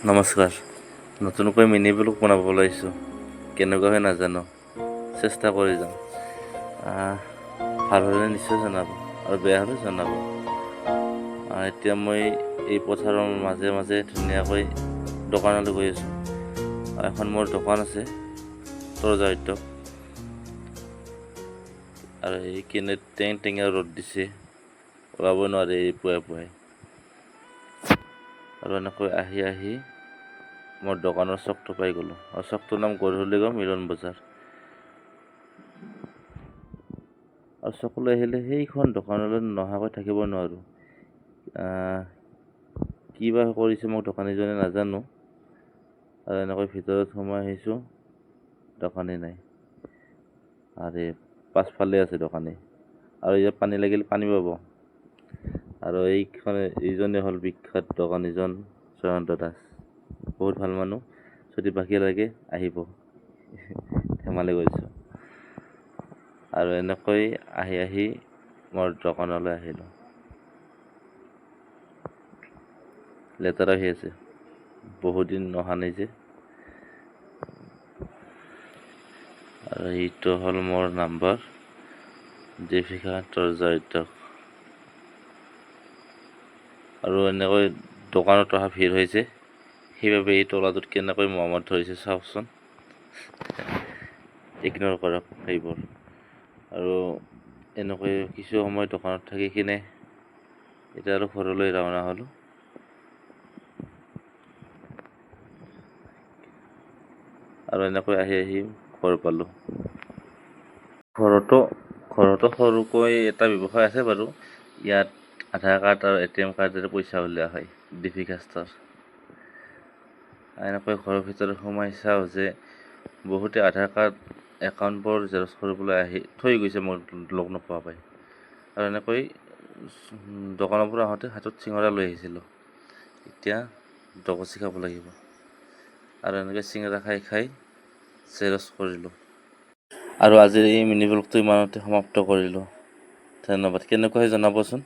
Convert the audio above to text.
নমস্কাৰ। নতুনকৈ mini blog বনাব ওলাইছোঁ। কেনেকুৱা হয় নাজানো, চেষ্টা কৰি যাম। ভাল হ'লে নিশ্চয় জনাব আৰু বেয়া হ'লে জনাব। এতিয়া মই এই পথাৰৰ মাজে মাজে ধুনীয়াকৈ দোকানলৈ গৈ আছোঁ। এখন মোৰ দোকান আছে তৰজাহিত্য, আৰু এই কিনে টেঙা ৰ'দ দিছে, ওলাব নোৱাৰে এই পুৱাই পুৱাই। আৰু এনেকৈ আহি মোৰ দোকানৰ চকটো পাই গ'লোঁ, আৰু চকটোৰ নাম গধূলিগাঁও মিলন বজাৰ। আৰু চকলৈ আহিলে সেইখন দোকানলৈ নহাকৈ থাকিব নোৱাৰোঁ। কি বা কৰিছে মোক দোকানীজনে নাজানো। আৰু এনেকৈ ভিতৰত সোমাই আহিছোঁ, দোকানী নাই। আৰু পাছফালে আছে দোকানী, আৰু ইয়াত পানী লাগিলে পানী পাব। আৰু এইজনে হ'ল বিখ্যাত দোকানীজন জয়ন্ত দাস, বহুত ভাল মানুহ। যদি বাকী লাগে আহিব, ধেমালি কৰিছোঁ। আৰু এনেকৈ আহি মোৰ দোকানলৈ আহিলোঁ। লেতেৰা হৈ আছে, বহুত দিন অহা নাই যে। আৰু এইটো হ'ল মোৰ নাম্বাৰ, দীপিকা তৰজাহিত্য। আৰু এনেকৈ দোকানত অহা ভিৰ হৈছে, সেইবাবে এই তলাটোত কেনেকৈ মহম্মদ ধৰিছে চাওকচোন। ইগনৰ কৰক সেইবোৰ। আৰু এনেকৈ কিছু সময় দোকানত থাকি কিনে এতিয়া আৰু ঘৰলৈ ৰাওনা হ'লোঁ। আৰু এনেকৈ আহি ঘৰ পালোঁ। ঘৰতো সৰুকৈ এটা ব্যৱসায় আছে বাৰু। ইয়াত আধাৰ কাৰ্ড আৰু ATM কাৰ্ডেৰে পইচা উলিওৱা হয়, ডিফিকাষ্টৰ। এনেকৈ ঘৰৰ ভিতৰত সোমাই চাওঁ যে বহুতে আধাৰ কাৰ্ড একাউণ্টবোৰ জেৰক্স কৰিবলৈ থৈ গৈছে, মই লগ নোপোৱাকৈ। আৰু এনেকৈ দোকানৰ পৰা আহোঁতে হাতত চিঙৰা লৈ আহিছিলোঁ। এতিয়া ডকচি খাব লাগিব। আৰু এনেকৈ চিঙৰা খাই জেৰক্স কৰিলোঁ। আৰু আজিৰ এই মিনি ব্লগটো ইমানতে সমাপ্ত কৰিলোঁ। ধন্যবাদ। কেনেকুৱা হয় জনাবচোন।